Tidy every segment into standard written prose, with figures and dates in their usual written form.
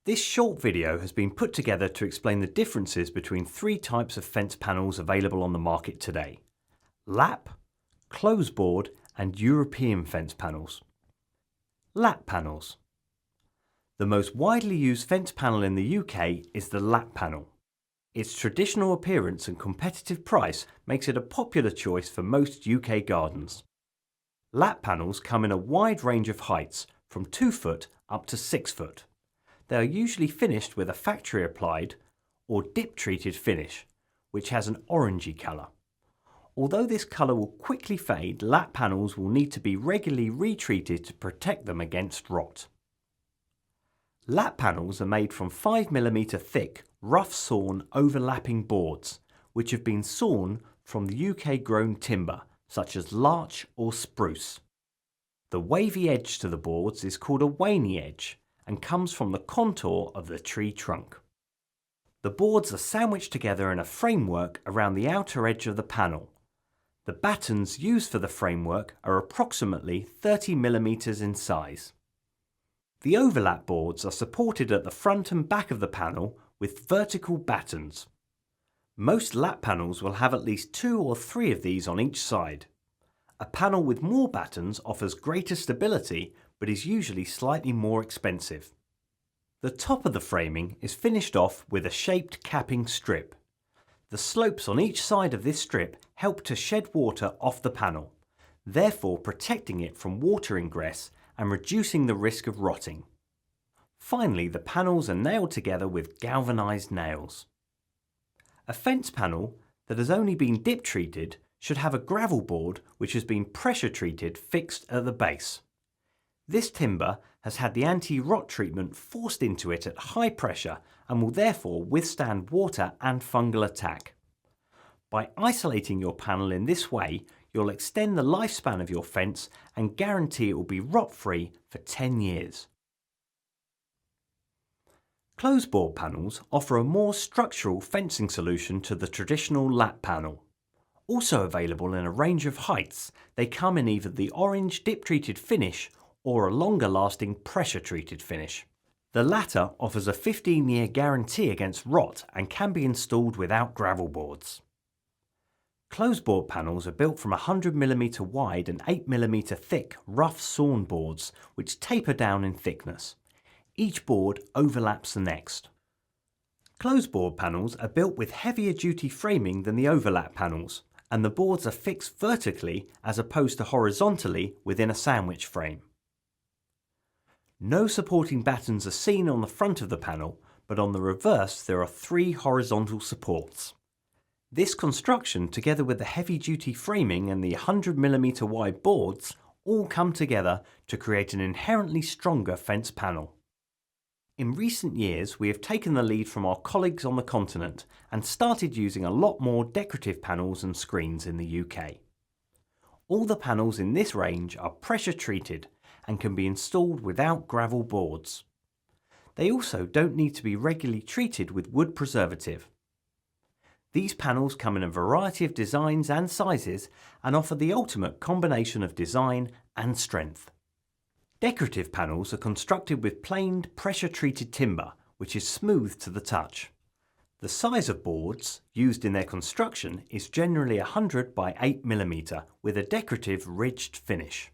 This short video has been put together to explain the differences between three types of fence panels available on the market today: lap, closeboard and European fence panels. Lap panels. The most widely used fence panel in the UK is the lap panel. Its traditional appearance and competitive price makes it a popular choice for most UK gardens. Lap panels come in a wide range of heights, from 2 foot up to 6 foot. They are usually finished with a factory applied or dip treated finish, which has an orangey colour. Although this colour will quickly fade, lap panels will need to be regularly retreated to protect them against rot. Lap panels are made from 5mm thick, rough sawn overlapping boards, which have been sawn from the UK grown timber, such as larch or spruce. The wavy edge to the boards is called a waney edge and comes from the contour of the tree trunk. The boards are sandwiched together in a framework around the outer edge of the panel. The battens used for the framework are approximately 30mm in size. The overlap boards are supported at the front and back of the panel with vertical battens. Most lap panels will have at least 2 or 3 of these on each side. A panel with more battens offers greater stability but is usually slightly more expensive. The top of the framing is finished off with a shaped capping strip. The slopes on each side of this strip help to shed water off the panel, therefore protecting it from water ingress and reducing the risk of rotting. Finally, the panels are nailed together with galvanised nails. A fence panel that has only been dip treated should have a gravel board which has been pressure treated fixed at the base. This timber has had the anti-rot treatment forced into it at high pressure and will therefore withstand water and fungal attack. By isolating your panel in this way, you'll extend the lifespan of your fence and guarantee it will be rot-free for 10 years. Closeboard panels offer a more structural fencing solution to the traditional lap panel. Also available in a range of heights, they come in either the orange dip-treated finish or a longer-lasting pressure-treated finish. The latter offers a 15-year guarantee against rot and can be installed without gravel boards. Closeboard panels are built from 100mm wide and 8mm thick rough sawn boards which taper down in thickness. Each board overlaps the next. Closeboard panels are built with heavier duty framing than the overlap panels, and the boards are fixed vertically as opposed to horizontally within a sandwich frame. No supporting battens are seen on the front of the panel, but on the reverse there are 3 horizontal supports. This construction, together with the heavy-duty framing and the 100mm wide boards, all come together to create an inherently stronger fence panel. In recent years, we have taken the lead from our colleagues on the continent and started using a lot more decorative panels and screens in the UK. All the panels in this range are pressure treated and can be installed without gravel boards. They also don't need to be regularly treated with wood preservative. These panels come in a variety of designs and sizes and offer the ultimate combination of design and strength. Decorative panels are constructed with planed pressure-treated timber, which is smooth to the touch. The size of boards used in their construction is generally 100 by 8mm with a decorative ridged finish.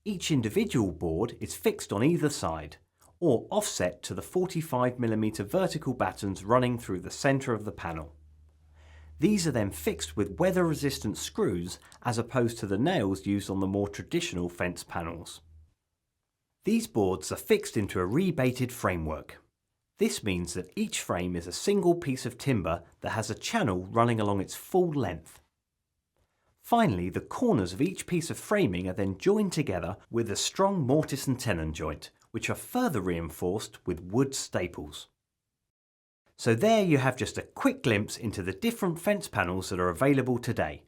Each individual board is fixed on either side, or offset to the 45mm vertical battens running through the centre of the panel. These are then fixed with weather-resistant screws as opposed to the nails used on the more traditional fence panels. These boards are fixed into a rebated framework. This means that each frame is a single piece of timber that has a channel running along its full length. Finally, the corners of each piece of framing are then joined together with a strong mortise and tenon joint, which are further reinforced with wood staples. So there you have just a quick glimpse into the different fence panels that are available today.